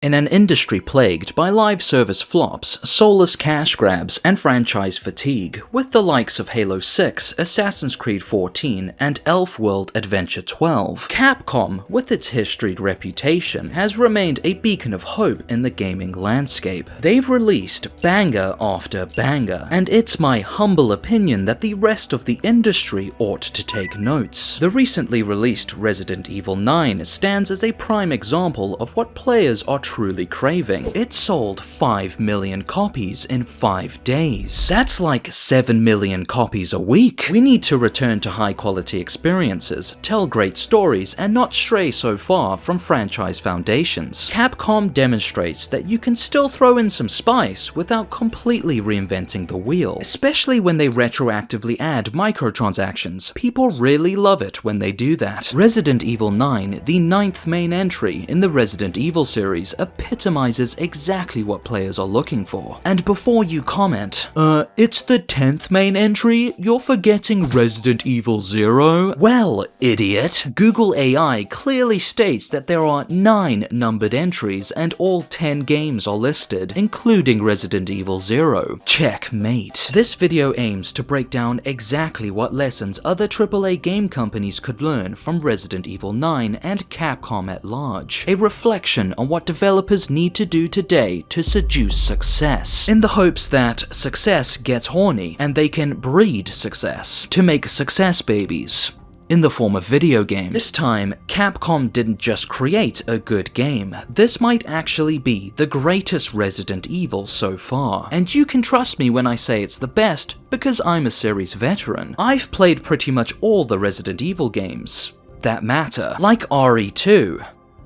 In an industry plagued by live service flops, soulless cash grabs, and franchise fatigue, with the likes of Halo 6, Assassin's Creed 14, and Elf-World Adventure 12, Capcom, with its historied reputation, has remained a beacon of hope in the gaming landscape. They've released banger after banger, and it's my humble opinion that the rest of the industry ought to take notes. The recently released Resident Evil 9 stands as a prime example of what players are truly craving. It sold 5 million copies in 5 days. That's like 7 million copies a week. We need to return to high quality experiences, tell great stories, and not stray so far from franchise foundations. Capcom demonstrates that you can still throw in some spice without completely reinventing the wheel, especially when they retroactively add microtransactions. People really love it when they do that. Resident Evil 9, the 9th main entry in the Resident Evil series, epitomizes exactly what players are looking for. And before you comment, it's the 10th main entry? You're forgetting Resident Evil 0? Well, idiot, Google AI clearly states that there are 9 numbered entries and all 10 games are listed, including Resident Evil 0. Checkmate. This video aims to break down exactly what lessons other AAA game companies could learn from Resident Evil 9 and Capcom at large. A reflection on what developers need to do today to seduce success, in the hopes that success gets horny and they can breed success to make success babies in the form of video games. This time, Capcom didn't just create a good game, this might actually be the greatest Resident Evil so far. And you can trust me when I say it's the best, because I'm a series veteran. I've played pretty much all the Resident Evil games that matter, like RE2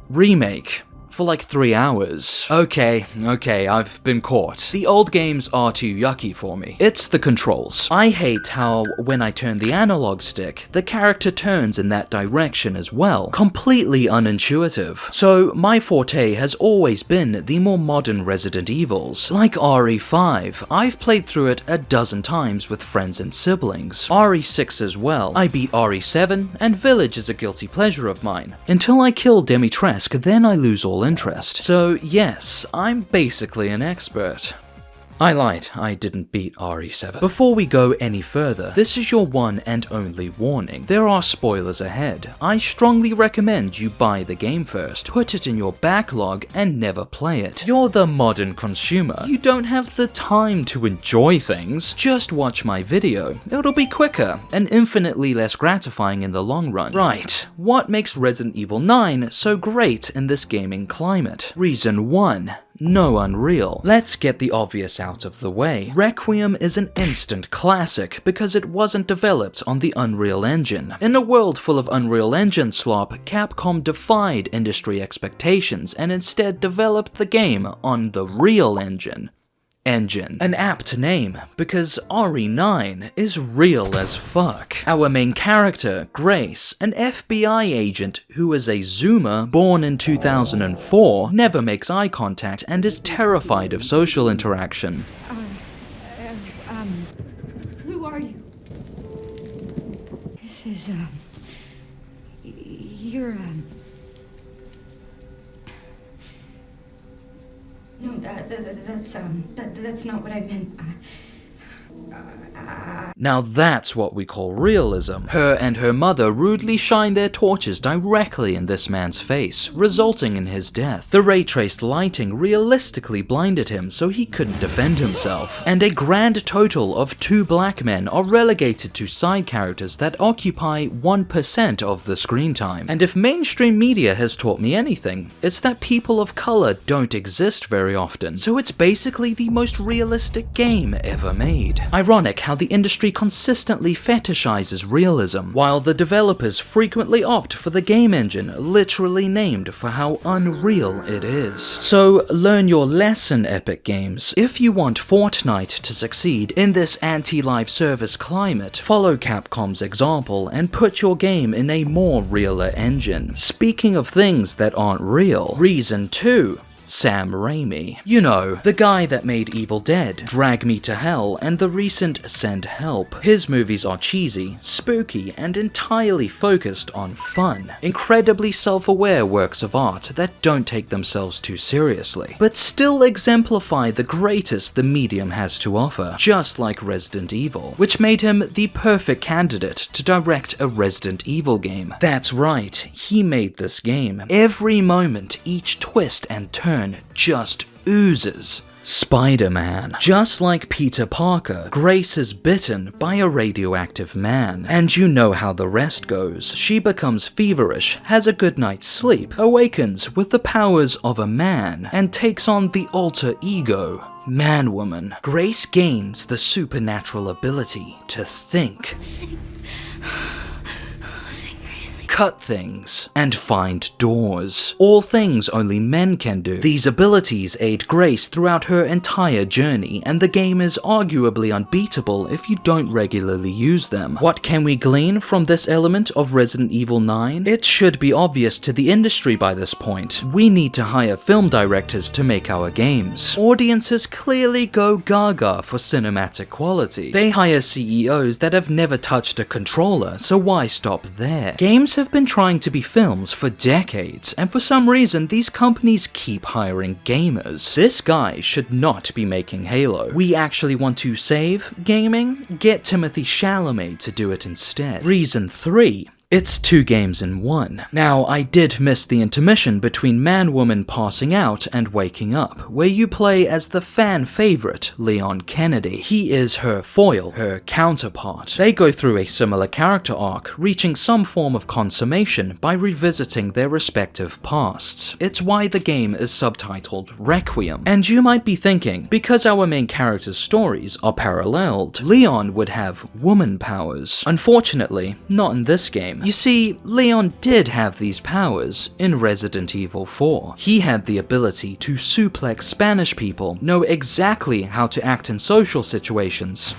Remake, for like 3 hours. Okay, I've been caught. The old games are too yucky for me. It's the controls. I hate how, when I turn the analog stick, the character turns in that direction as well. Completely unintuitive. So my forte has always been the more modern Resident Evils. Like RE5, I've played through it a dozen times with friends and siblings. RE6 as well. I beat RE7, and Village is a guilty pleasure of mine. Until I kill Dimitrescu, then I lose all interest. So yes, I'm basically an expert. I lied, I didn't beat RE7. Before we go any further, this is your one and only warning. There are spoilers ahead. I strongly recommend you buy the game first, put it in your backlog, and never play it. You're the modern consumer. You don't have the time to enjoy things. Just watch my video. It'll be quicker, and infinitely less gratifying in the long run. Right, what makes Resident Evil 9 so great in this gaming climate? Reason 1. No Unreal. Let's get the obvious out of the way. Requiem is an instant classic because it wasn't developed on the Unreal Engine. In a world full of Unreal Engine slop, Capcom defied industry expectations and instead developed the game on the real engine. An apt name, because RE9 is real as fuck. Our main character, Grace, an FBI agent who is a Zoomer born in 2004, never makes eye contact and is terrified of social interaction. Who are you? This is, you're, No, that's not what I meant. Now that's what we call realism. Her and her mother rudely shine their torches directly in this man's face, resulting in his death. The ray-traced lighting realistically blinded him so he couldn't defend himself. And a grand total of 2 black men are relegated to side characters that occupy 1% of the screen time. And if mainstream media has taught me anything, it's that people of color don't exist very often. So it's basically the most realistic game ever made. Ironic how the industry consistently fetishizes realism, while the developers frequently opt for the game engine literally named for how unreal it is. So learn your lesson, Epic Games. If you want Fortnite to succeed in this anti-live service climate, follow Capcom's example and put your game in a more realer engine. Speaking of things that aren't real, Reason 2. Sam Raimi. You know, the guy that made Evil Dead, Drag Me to Hell, and the recent Send Help. His movies are cheesy, spooky, and entirely focused on fun. Incredibly self-aware works of art that don't take themselves too seriously, but still exemplify the greatest the medium has to offer, just like Resident Evil, which made him the perfect candidate to direct a Resident Evil game. That's right, he made this game. Every moment, each twist and turn just oozes Spider-Man. Just like Peter Parker, Grace is bitten by a radioactive man. And you know how the rest goes. She becomes feverish, has a good night's sleep, awakens with the powers of a man, and takes on the alter ego, Man-Woman. Grace gains the supernatural ability to think, cut things, and find doors. All things only men can do. These abilities aid Grace throughout her entire journey, and the game is arguably unbeatable if you don't regularly use them. What can we glean from this element of Resident Evil 9? It should be obvious to the industry by this point. We need to hire film directors to make our games. Audiences clearly go gaga for cinematic quality. They hire CEOs that have never touched a controller, so why stop there? Games have been trying to be films for decades, and for some reason these companies keep hiring gamers. This guy should not be making Halo. We actually want to save gaming? Get Timothée Chalamet to do it instead. Reason 3. It's 2 games in 1. Now, I did miss the intermission between Man-Woman passing out and waking up, where you play as the fan favorite, Leon Kennedy. He is her foil, her counterpart. They go through a similar character arc, reaching some form of consummation by revisiting their respective pasts. It's why the game is subtitled Requiem. And you might be thinking, because our main character's stories are paralleled, Leon would have woman powers. Unfortunately, not in this game. You see, Leon did have these powers in Resident Evil 4. He had the ability to suplex Spanish people, know exactly how to act in social situations,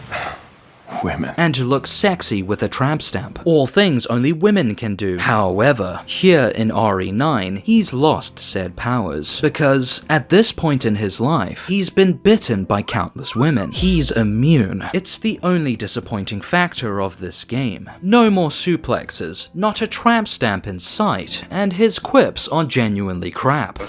women, and to look sexy with a tramp stamp. All things only women can do. However, here in RE9, he's lost said powers, because at this point in his life, he's been bitten by countless women. He's immune. It's the only disappointing factor of this game. No more suplexes, not a tramp stamp in sight, and his quips are genuinely crap.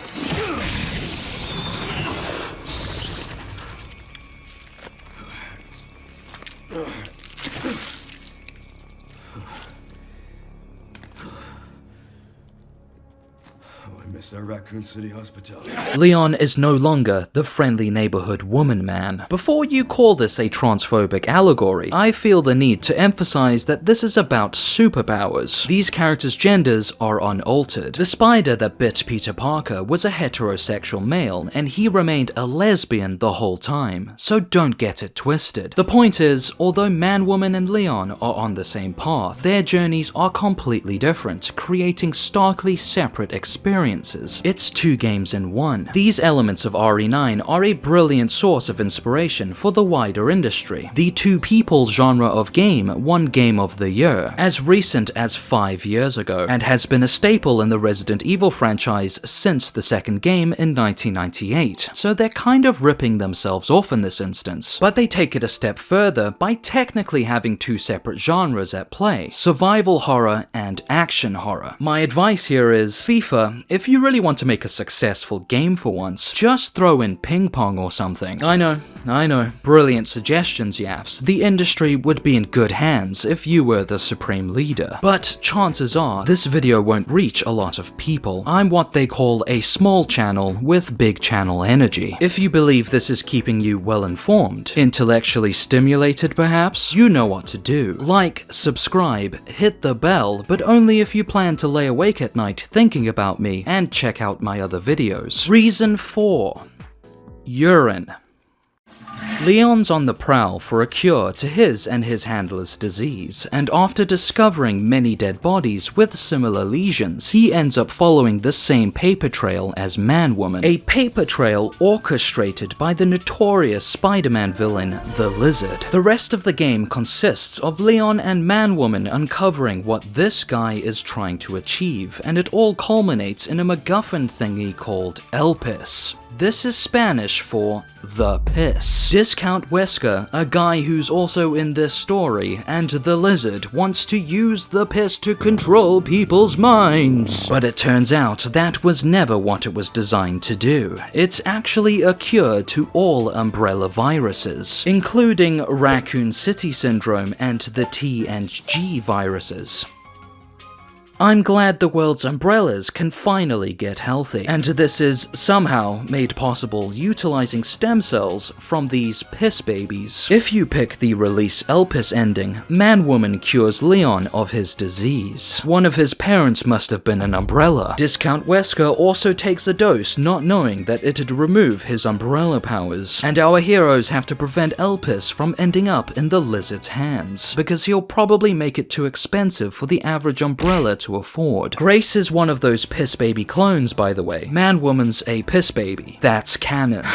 Our Raccoon City hospitality. Leon is no longer the friendly neighborhood woman man. Before you call this a transphobic allegory, I feel the need to emphasize that this is about superpowers. These characters' genders are unaltered. The spider that bit Peter Parker was a heterosexual male, and he remained a lesbian the whole time, so don't get it twisted. The point is, although Man-Woman and Leon are on the same path, their journeys are completely different, creating starkly separate experiences. It's 2 games in 1. These elements of RE9 are a brilliant source of inspiration for the wider industry. The 2 people genre of game won Game of the Year as recent as 5 years ago, and has been a staple in the Resident Evil franchise since the second game in 1998, so they're kind of ripping themselves off in this instance. But they take it a step further by technically having 2 separate genres at play, survival horror and action horror. My advice here is, FIFA, if you really want to make a successful game for once, just throw in ping pong or something. I know, brilliant suggestions, Yaffs. The industry would be in good hands if you were the supreme leader. But chances are, this video won't reach a lot of people. I'm what they call a small channel with big channel energy. If you believe this is keeping you well informed, intellectually stimulated perhaps, you know what to do. Like, subscribe, hit the bell, but only if you plan to lay awake at night thinking about me, and check out my other videos. Reason 4. Urine. Leon's on the prowl for a cure to his and his handler's disease, and after discovering many dead bodies with similar lesions, he ends up following the same paper trail as Man-Woman, a paper trail orchestrated by the notorious Spider-Man villain, the Lizard. The rest of the game consists of Leon and Man-Woman uncovering what this guy is trying to achieve, and it all culminates in a MacGuffin thingy called Elpis. This is Spanish for the piss. Discount Wesker, a guy who's also in this story, and the lizard wants to use the piss to control people's minds. But it turns out that was never what it was designed to do. It's actually a cure to all umbrella viruses, including Raccoon City Syndrome and the T and G viruses. I'm glad the world's umbrellas can finally get healthy, and this is somehow made possible utilizing stem cells from these piss babies. If you pick the release Elpis ending, Man-Woman cures Leon of his disease. One of his parents must have been an umbrella. Discount Wesker also takes a dose not knowing that it'd remove his umbrella powers, and our heroes have to prevent Elpis from ending up in the lizard's hands, because he'll probably make it too expensive for the average umbrella to afford. Grace is one of those piss baby clones, by the way. Man-Woman's a piss baby. That's canon.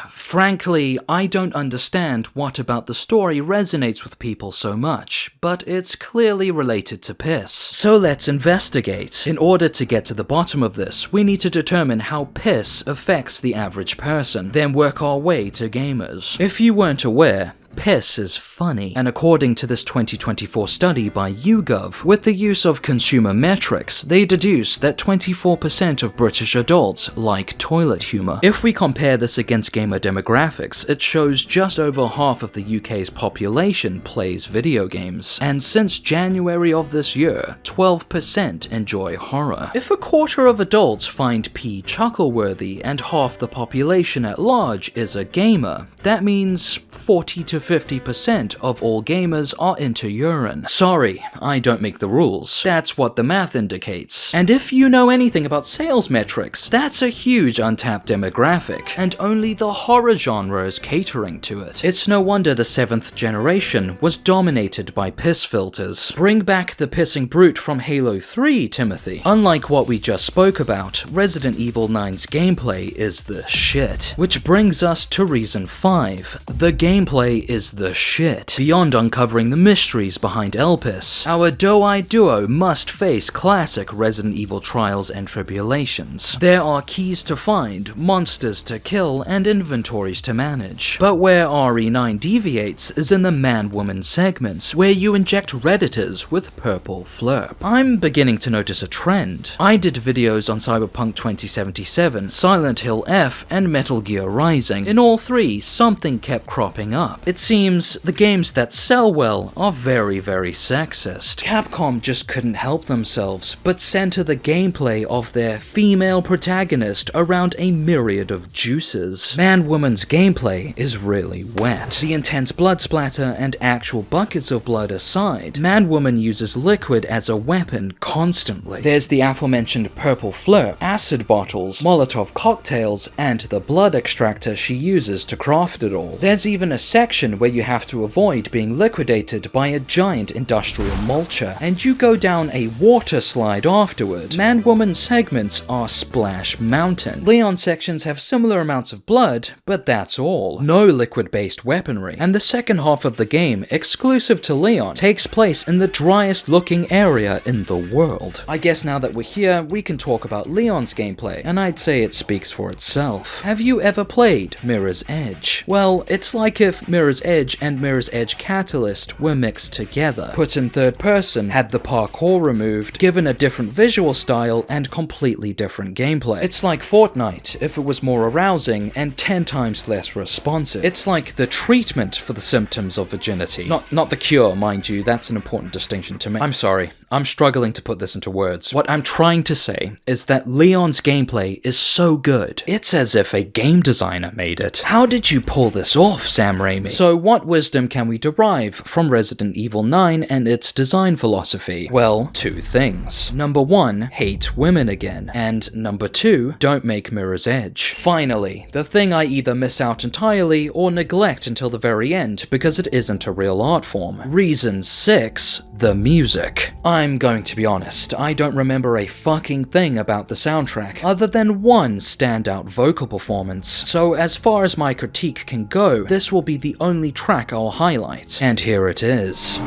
Frankly, I don't understand what about the story resonates with people so much, but it's clearly related to piss. So let's investigate. In order to get to the bottom of this, we need to determine how piss affects the average person, then work our way to gamers. If you weren't aware, piss is funny, and according to this 2024 study by YouGov, with the use of consumer metrics, they deduce that 24% of British adults like toilet humor. If we compare this against gamer demographics, it shows just over half of the UK's population plays video games, and since January of this year, 12% enjoy horror. If a quarter of adults find pee chuckle-worthy and half the population at large is a gamer, that means 40 to 50% of all gamers are into urine. Sorry, I don't make the rules. That's what the math indicates. And if you know anything about sales metrics, that's a huge untapped demographic, and only the horror genre is catering to it. It's no wonder the 7th generation was dominated by piss filters. Bring back the pissing brute from Halo 3, Timothy. Unlike what we just spoke about, Resident Evil 9's gameplay is the shit. Which brings us to reason 5. The gameplay is the shit. Beyond uncovering the mysteries behind Elpis, our doe-eyed duo must face classic Resident Evil trials and tribulations. There are keys to find, monsters to kill, and inventories to manage. But where RE9 deviates is in the man-woman segments, where you inject Redditors with purple flurp. I'm beginning to notice a trend. I did videos on Cyberpunk 2077, Silent Hill F, and Metal Gear Rising. In all three, something kept cropping up. It seems the games that sell well are very, very sexist. Capcom just couldn't help themselves but center the gameplay of their female protagonist around a myriad of juices. Man-Woman's gameplay is really wet. The intense blood splatter and actual buckets of blood aside, Man-Woman uses liquid as a weapon constantly. There's the aforementioned purple fleur, acid bottles, Molotov cocktails, and the blood extractor she uses to craft it all. There's even a section where you have to avoid being liquidated by a giant industrial mulcher, and you go down a water slide afterward. Man-Woman segments are Splash Mountain. Leon sections have similar amounts of blood, but that's all. No liquid-based weaponry. And the second half of the game, exclusive to Leon, takes place in the driest looking area in the world. I guess now that we're here, we can talk about Leon's gameplay, and I'd say it speaks for itself. Have you ever played Mirror's Edge? Well, it's like if Mirror's Edge and Mirror's Edge Catalyst were mixed together, put in third person, had the parkour removed, given a different visual style and completely different gameplay. It's like Fortnite if it was more arousing and 10 times less responsive. It's like the treatment for the symptoms of virginity. Not the cure, mind you, that's an important distinction to make. I'm sorry, I'm struggling to put this into words. What I'm trying to say is that Leon's gameplay is so good, it's as if a game designer made it. How did you pull this off, Sam Raimi? So what wisdom can we derive from Resident Evil 9 and its design philosophy? Well, two things. Number 1, hate women again, and number 2, don't make Mirror's Edge. Finally, the thing I either miss out entirely or neglect until the very end because it isn't a real art form. Reason 6, the music. I'm going to be honest, I don't remember a fucking thing about the soundtrack, other than one standout vocal performance. So as far as my critique can go, this will be the only track I'll highlight, and here it is.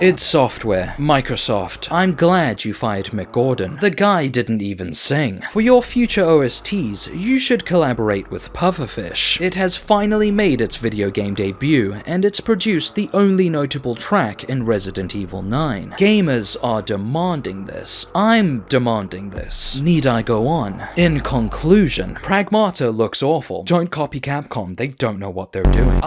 id Software, Microsoft, I'm glad you fired Mick Gordon. The guy didn't even sing. For your future OSTs, you should collaborate with Pufferfish. It has finally made its video game debut, and it's produced the only notable track in Resident Evil 9. Gamers are demanding this. I'm demanding this. Need I go on? In conclusion, Pragmata looks awful. Don't copy Capcom, they don't know what they're doing.